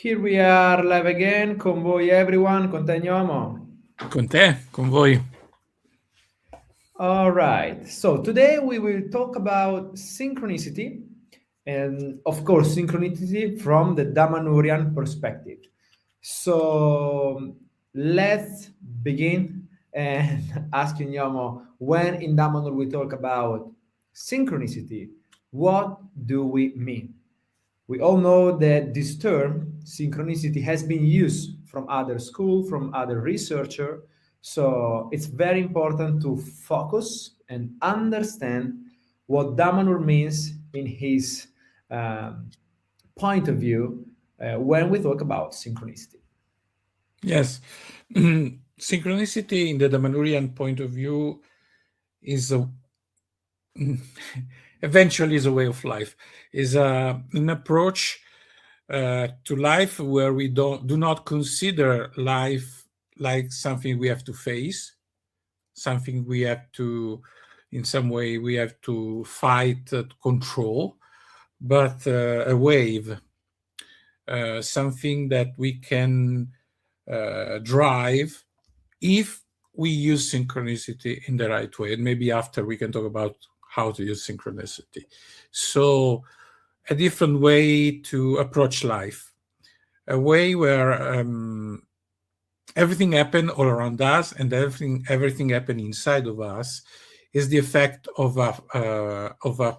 Here we are live again con voi everyone, con te Gnomo. Con te, con voi. All right, so today we will talk about synchronicity and of course synchronicity from the Damanhurian perspective. So let's begin and ask you Gnomo, when in Damanhur we talk about synchronicity, what do we mean? We all know that this term, synchronicity, has been used from other schools, from other researchers. So it's very important to focus and understand what Damanhur means in his um, point of view when we talk about synchronicity. Yes. Synchronicity in the Damanhurian point of view is eventually is a way of life, is an approach to life where we do not consider life like something we have to face, something we have to, in some way, we have to fight, control, but a wave, something that we can drive if we use synchronicity in the right way. And maybe after we can talk about how to use synchronicity. So a different way to approach life, a way where everything happen all around us and everything happen inside of us is the effect of a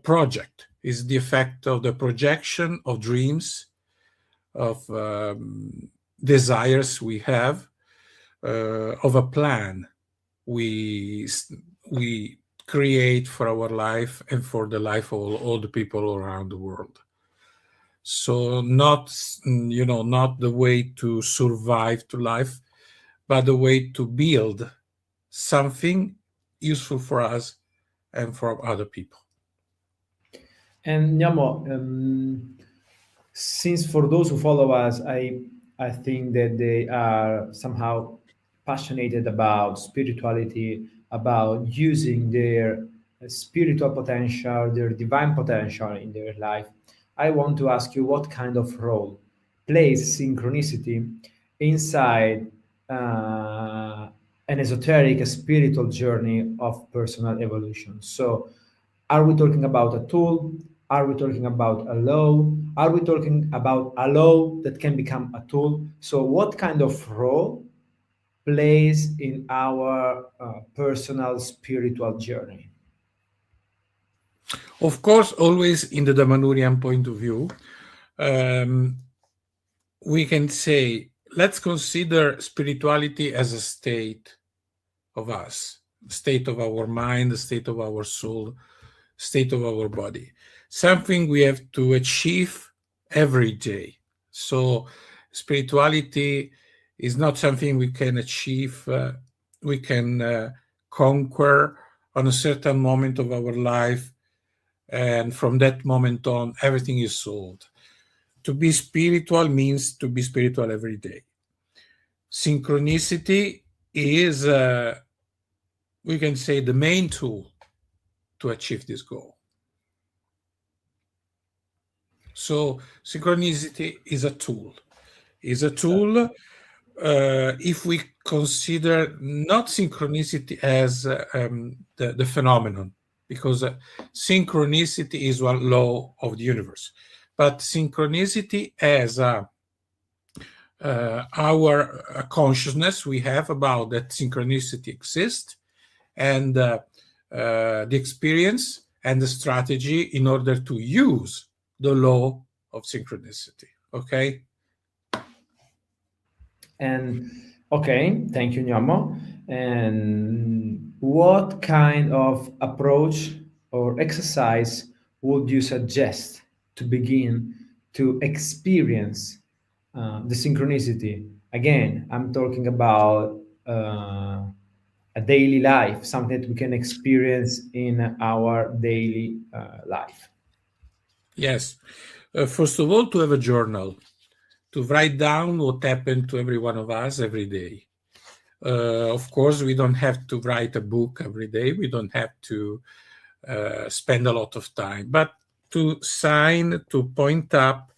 project, is the effect of the projection of dreams, of desires we have, of a plan we create for our life and for the life of all the people around the world. So not the way to survive to life, but the way to build something useful for us and for other people. And Nyamo, since for those who follow us, I think that they are somehow passionate about spirituality, about using their spiritual potential, their divine potential in their life. I want to ask you what kind of role plays synchronicity inside an esoteric, a spiritual journey of personal evolution. So, are we talking about a tool? Are we talking about a law? Are we talking about a law that can become a tool? So, what kind of role plays in our personal spiritual journey? Of course, always in the Damanhurian point of view, we can say, let's consider spirituality as a state of us, state of our mind, the state of our soul, state of our body, something we have to achieve every day. So spirituality is not something we can achieve, we can conquer on a certain moment of our life, and from that moment on, everything is solved. To be spiritual means to be spiritual every day. Synchronicity is, we can say, the main tool to achieve this goal. So synchronicity is a tool. If we consider not synchronicity as the phenomenon, because synchronicity is one law of the universe, but synchronicity as our consciousness we have about that synchronicity exists, and the experience and the strategy in order to use the law of synchronicity. Okay? And okay, thank you, Nyamo. And what kind of approach or exercise would you suggest to begin to experience the synchronicity? Again, I'm talking about a daily life, something that we can experience in our daily life. Yes. First of all, to have a journal, to write down what happened to every one of us every day. Of course, we don't have to write a book every day. We don't have to spend a lot of time, but to sign, to point up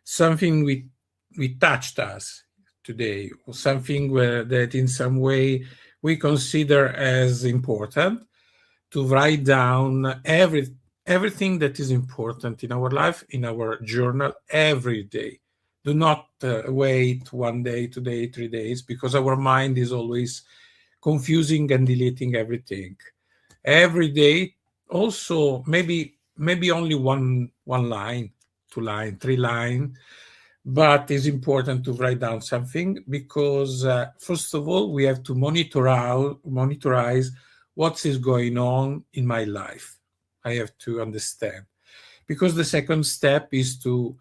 something we touched us today, or something that in some way we consider as important, to write down everything that is important in our life, in our journal, every day. Do not wait 1 day, 2 days, 3 days, because our mind is always confusing and deleting everything. Every day, also maybe only one line, 2 line, 3 line, but it's important to write down something, because first of all we have to monitorize what is going on in my life. I have to understand, because the second step is to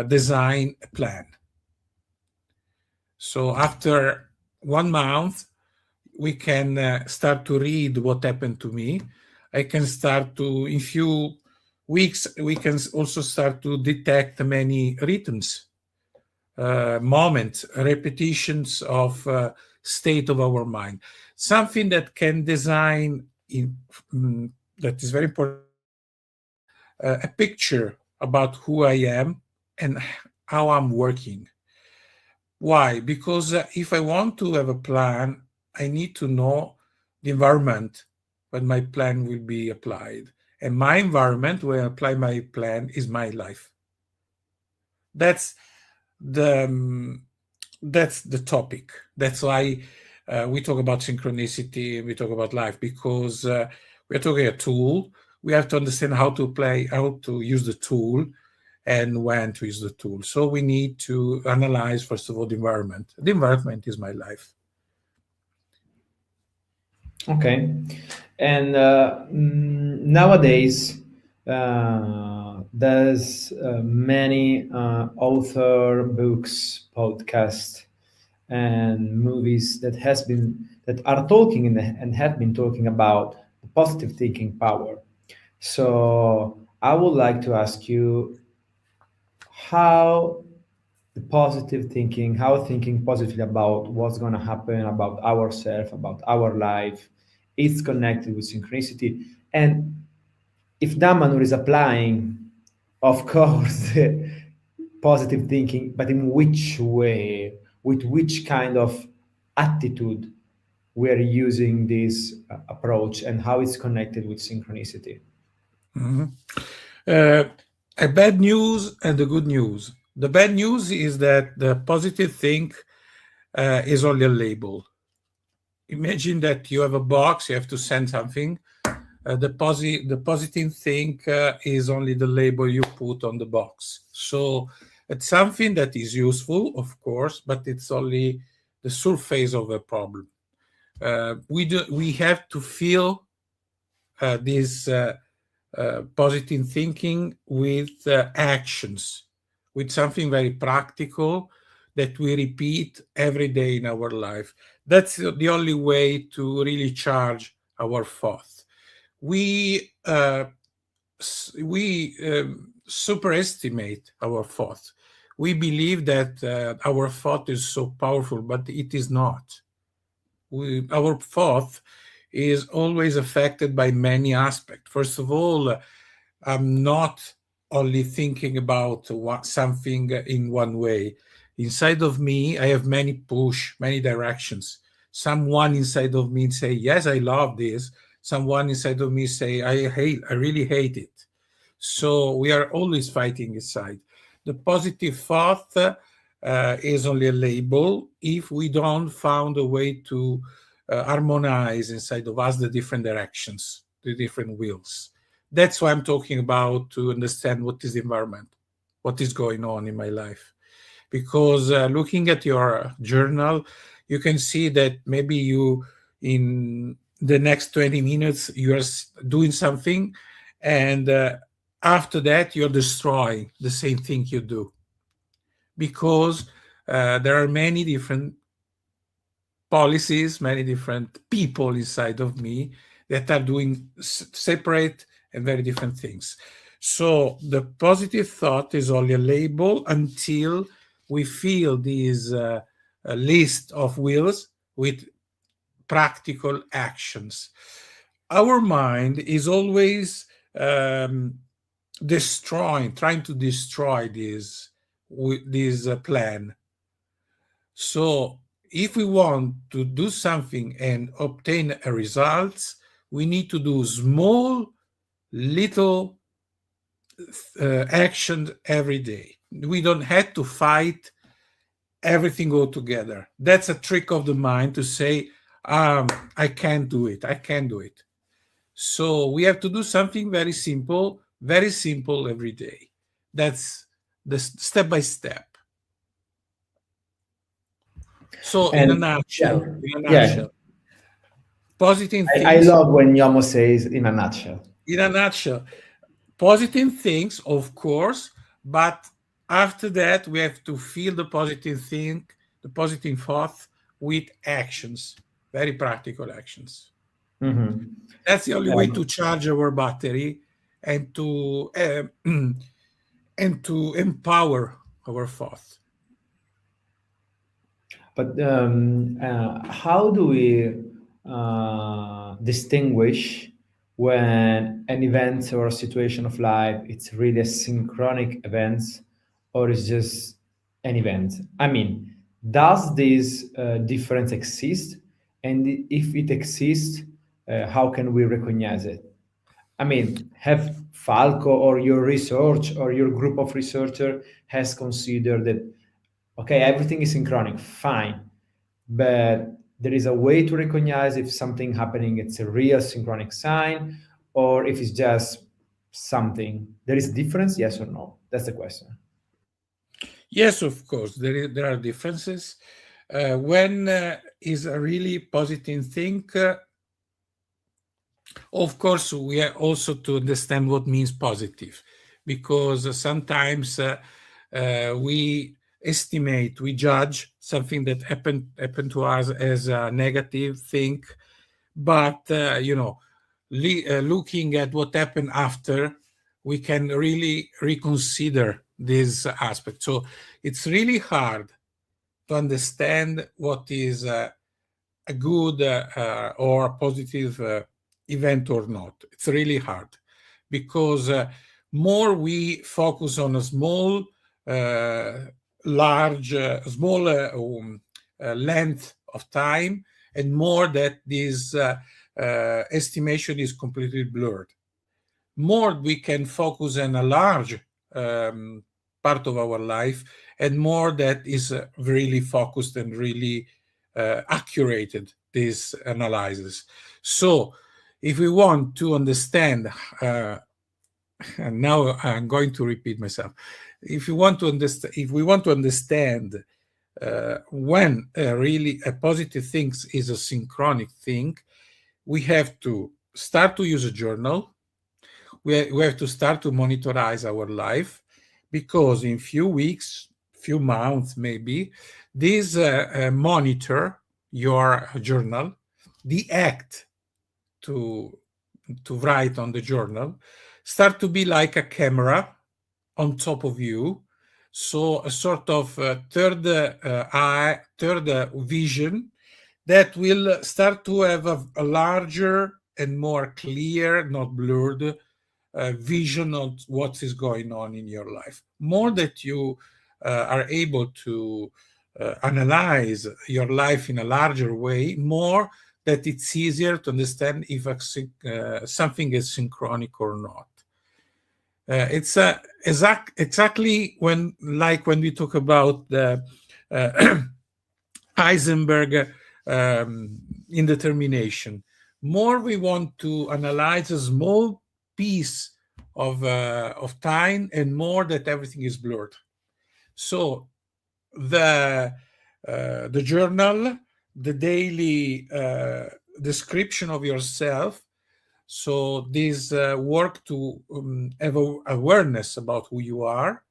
design a plan. So after 1 month, we can start to read what happened to me. I can start to, in few weeks, we can also start to detect many rhythms, moments, repetitions of state of our mind. Something that can design, that is very important, a picture about who I am and how I'm working. Why? Because if I want to have a plan, I need to know the environment when my plan will be applied. And my environment where I apply my plan is my life. That's the that's the topic. That's why we talk about synchronicity, we talk about life, because we're talking a tool. We have to understand how to play, how to use the tool, and when to use the tool. So we need to analyze, first of all, the environment. The environment is my life. Okay. And nowadays, there's many author books, podcasts, and movies that are talking and have been talking about the positive thinking power. So I would like to ask you how the positive thinking, how thinking positively about what's going to happen, about ourselves, about our life, is connected with synchronicity. And if Damanhur is applying, of course, positive thinking, but in which way, with which kind of attitude we are using this approach, and how it's connected with synchronicity. Mhm. Uh, a bad news and the good news. The bad news is that the positive thing is only a label. Imagine that you have a box, you have to send something. The positive thing is only the label you put on the box. So it's something that is useful, of course, but it's only the surface of a problem. We have to feel this positive thinking with actions, with something very practical that we repeat every day in our life. That's the only way to really charge our thought. We superestimate our thought. We believe that our thought is so powerful, but it is not. Our thought is always affected by many aspects. First of all, I'm not only thinking about something in one way. Inside of me, I have many push, many directions. Someone inside of me say, "Yes, I love this." Someone inside of me say, I really hate it." So we are always fighting inside. The positive thought is only a label if we don't found a way to harmonize inside of us the different directions, the different wheels. That's why I'm talking about, to understand what is the environment, what is going on in my life. Because looking at your journal, you can see that maybe you, in the next 20 minutes, you are doing something, and after that, you're destroying the same thing you do. Because there are many different policies, many different people inside of me that are doing separate and very different things. So the positive thought is only a label until we fill this list of wills with practical actions. Our mind is always trying to destroy these this plan. So if we want to do something and obtain a results, we need to do small, little action every day. We don't have to fight everything all together. That's a trick of the mind to say, I can't do it. I can't do it. So we have to do something very simple every day. That's the step by step. So in a nutshell, positive things. I love when Gnomo says in a nutshell. In a nutshell, positive things, of course, but after that we have to feel the positive thing, the positive thought with actions, very practical actions. Mm-hmm. That's the only way to charge our battery and to empower our thought. But how do we distinguish when an event or a situation of life it's really a synchronic event or it's just an event? I mean, does this difference exist? And if it exists, how can we recognize it? I mean, have Falco or your research or your group of researcher has considered that, okay, everything is synchronic, fine, but there is a way to recognize if something happening, it's a real synchronic sign, or if it's just something. There is a difference, yes or no? That's the question. Yes, of course, there are differences. When is a really positive thing, of course, we have also to understand what means positive, because sometimes we estimate, we judge something that happened to us as a negative thing, but looking at what happened after, we can really reconsider this aspect. So it's really hard to understand what is a good or a positive event or not. It's really hard because more we focus on a small, length of time, and more that this estimation is completely blurred. More we can focus on a large part of our life, and more that is really focused and really accurate this analysis. So if we want to understand, and now I'm going to repeat myself, if we want to understand when really a positive thing is a synchronic thing, we have to start to use a journal. We have to start to monitorize our life, because in few weeks, few months maybe, this monitor your journal, the act to write on the journal start to be like a camera on top of you. So a sort of third vision that will start to have a larger and more clear, not blurred, vision of what is going on in your life. More that you are able to analyze your life in a larger way, more that it's easier to understand if something is synchronic or not. It's exactly when we talk about the Heisenberg indetermination. More we want to analyze a small piece of time, and more that everything is blurred. So the journal, the daily description of yourself, so this work to have awareness about who you are,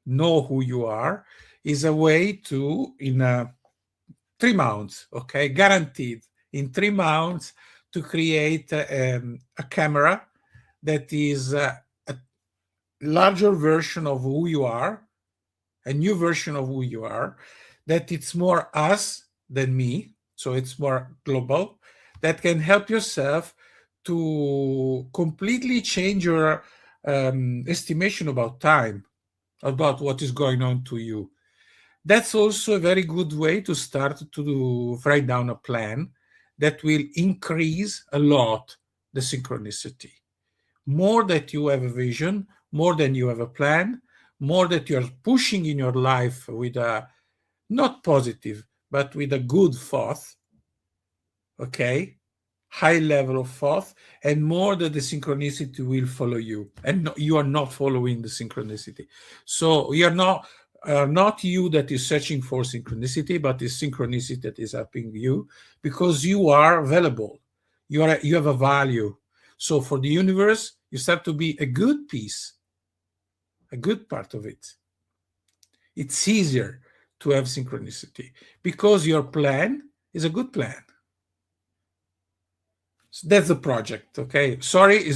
know who you are, is a way to, in 3 months, okay, guaranteed, in 3 months, to create a camera that is a larger version of who you are, a new version of who you are, that it's more us than me, so it's more global, that can help yourself to completely change your estimation about time. about what is going on to you. That's also a very good way to start to write down a plan that will increase a lot the synchronicity. More that you have a vision, more than you have a plan, more that you're pushing in your life with a not positive, but with a good thought, okay? High level of thought, and more that the synchronicity will follow you, and you are not following the synchronicity. So you're not you that is searching for synchronicity, but it's synchronicity that is helping you because you are valuable. You have a value. So for the universe, you start to be a good piece, a good part of it. It's easier to have synchronicity because your plan is a good plan. So that's the project. Okay. Sorry,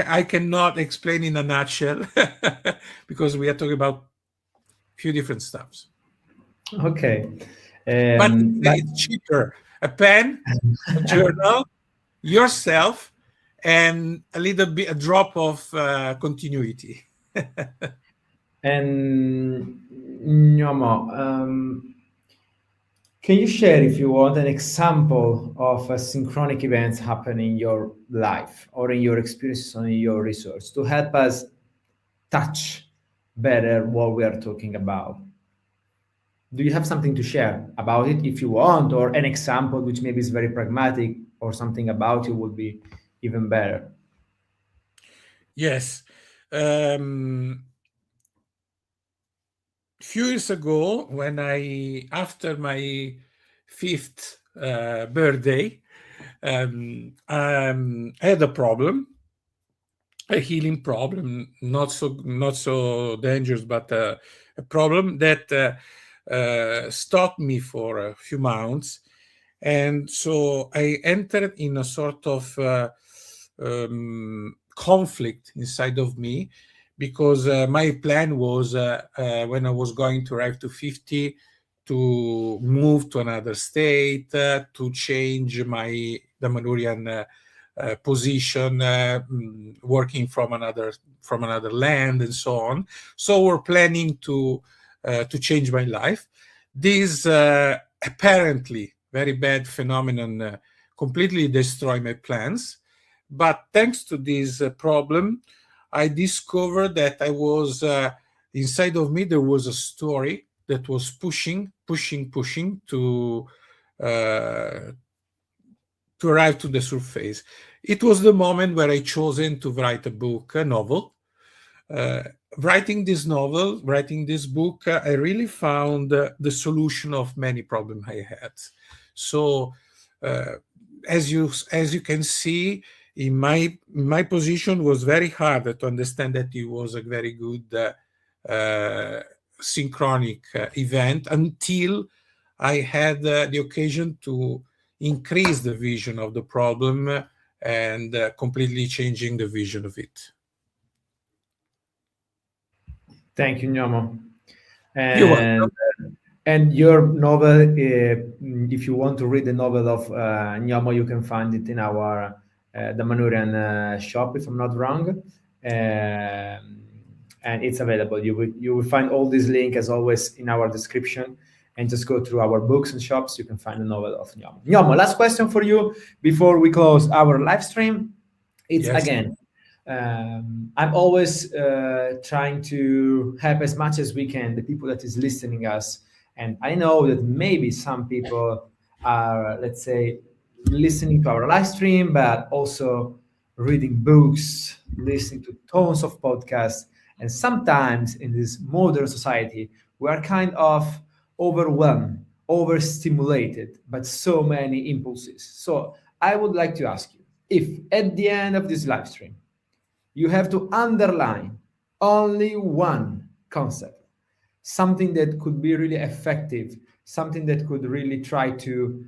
I cannot explain in a nutshell because we are talking about a few different stuffs. Okay. But it's cheaper. A pen, a journal, yourself, and a drop of continuity. And Gnomo, can you share, if you want, an example of a synchronic events happening in your life or in your experiences on your research to help us touch better what we are talking about? Do you have something to share about it if you want, or an example which maybe is very pragmatic or something about it would be even better? Yes. Few years ago, when after my fifth birthday, I had a problem, a healing problem, not so dangerous, but a problem that stopped me for a few months, and so I entered in a sort of conflict inside of me because my plan was when I was going to arrive to 50 to move to another state, to change my Damanhurian position, working from another land, and so on. So we're planning to change my life. This apparently very bad phenomenon completely destroyed my plans. But thanks to this problem, I discovered that I was inside of me. There was a story that was pushing to arrive to the surface. It was the moment where I chosen to write a book, a novel. Writing this book, I really found the solution of many problems I had. So, as you can see, in my position was very hard to understand that it was a very good synchronic event until I had the occasion to increase the vision of the problem and completely changing the vision of it. Thank you, Gnomo. You're welcome. And your novel, if you want to read the novel of Gnomo, you can find it in our the Manurian shop, if I'm not wrong. And it's available. You will find all these links, as always, in our description. And just go through our books and shops. You can find the novel of Gnomo. Gnomo, last question for you before we close our live stream. It's Yes. again, I'm always trying to help as much as we can the people that is listening us, and I know that maybe some people are, let's say, listening to our live stream, but also reading books, listening to tons of podcasts, and sometimes in this modern society we are kind of overwhelmed, overstimulated by so many impulses. So I would like to ask you, if at the end of this live stream you have to underline only one concept, something that could be really effective, something that could really try to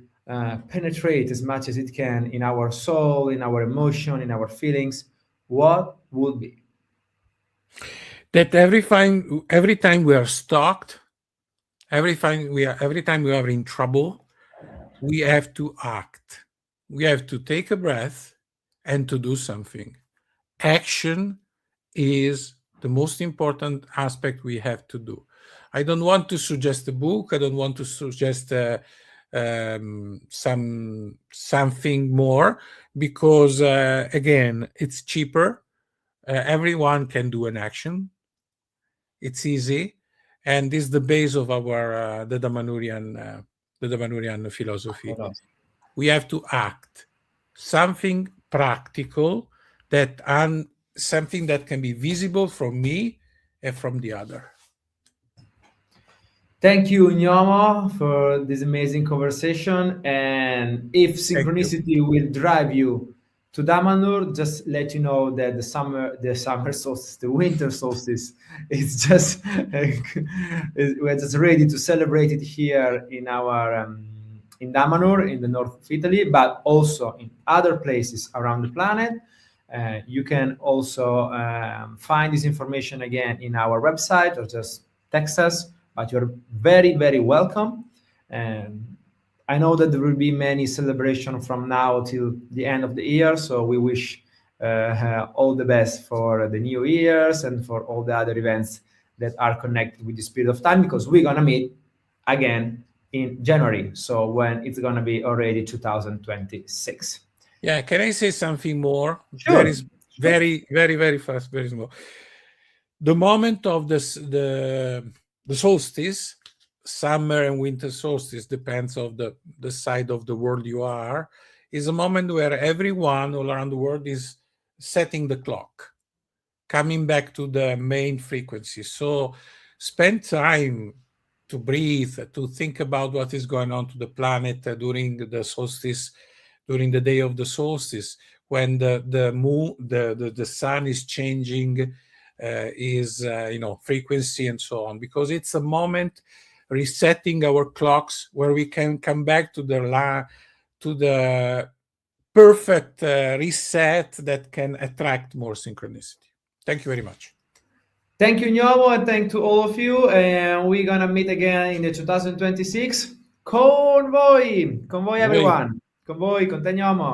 penetrate as much as it can in our soul, in our emotion, in our feelings, what would be? That every time we are stalked, every time we are in trouble, we have to act. We have to take a breath and to do something. Action is the most important aspect we have to do. I don't want to suggest a book. I don't want to suggest something more, because again, it's cheaper. Everyone can do an action. It's easy, and this is the base of our the Damanhurian philosophy. We have to act something practical, something that can be visible from me and from the other. Thank you, Gnomo, for this amazing conversation. And if synchronicity will drive you to Damanhur, just let you know that the summer solstice, the winter solstice, is just we're just ready to celebrate it here in our in Damanhur, in the north of Italy, but also in other places around the planet. You can also find this information again in our website, or just text us. But you're very, very welcome. And I know that there will be many celebrations from now till the end of the year. So we wish all the best for the New Year's and for all the other events that are connected with the Spirit of Time, because we're going to meet again in January. So when it's going to be already 2026. Yeah. Can I say something more? Sure. That is very, very, very fast, very small. The moment of the solstice, summer and winter solstice, depends on the side of the world you are, is a moment where everyone all around the world is setting the clock, coming back to the main frequency. So spend time to breathe, to think about what is going on to the planet during the solstice, during the day of the solstice, when the moon, the sun is changing frequency and so on, because it's a moment resetting our clocks where we can come back to the perfect reset that can attract more synchronicity. Thank you very much. Thank you, Gnomo, and thank to all of you. And we're gonna meet again in the 2026. Con voi everyone. Con voi, con te, Gnomo.